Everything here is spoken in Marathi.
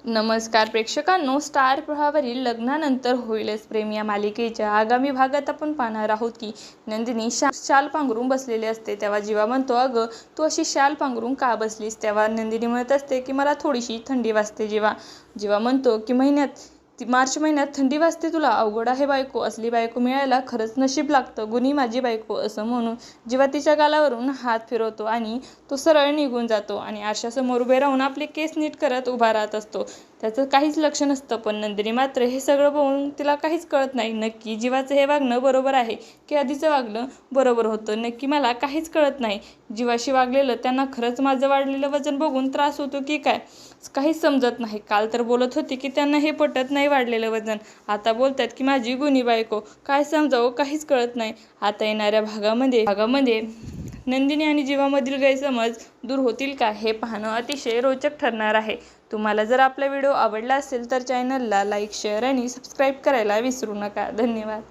नमस्कार प्रेक्षकांनो, स्टार प्रवाहावरील लग्नानंतर होईलच प्रेम या मालिकेच्या आगामी भागात आपण पाहणार आहोत की नंदिनी शाल पांघरून बसलेली असते। तेव्हा जीवा म्हणतो, अगं तू अशी शाल पांघरून का बसलीस? तेव्हा नंदिनी म्हणत असते की मला थोडीशी थंडी वाजते। जीवा म्हणतो की मार्च महिन्यात थंडी वाजते तुला? अवघड आहे बायको, असली बायको मिळायला खरंच नशीब लागतं, गुणी माझी बायको। असं म्हणून जीवा तिच्या गालावरून हात फिरवतो आणि तो सरळ निघून जातो आणि आरशासमोर उभे राहून आपले केस नीट करत उभा राहत असतो। त्याचं काहीच लक्ष नसतं, पण नंदिनी मात्र हे सगळं बघून तिला काहीच कळत नाही, नक्की जीवाचं हे वागणं बरोबर आहे की आधीचं वागणं बरोबर होतं, नक्की मला काहीच कळत नाही। जीवाशी वागलेलं त्यांना खरंच माझं वाढलेलं वजन बघून त्रास होतो की काय, काहीच समजत नाही। काल तर बोलत होती की त्यांना हे पटत नाही वाढलेलं वजन, आता बोलतात की माझी गुणी बायको। काय समजावं काहीच कळत नाही। आता येणाऱ्या भागामध्ये नंदिनी आणि जीवामधील गैरसमज दूर होतील का, हे पाहणं अतिशय रोचक ठरणार आहे। तुम्हाला जर आपला व्हिडिओ आवडला असेल तर चॅनलला लाईक, शेअर आणि सबस्क्राईब करायला विसरू नका। धन्यवाद।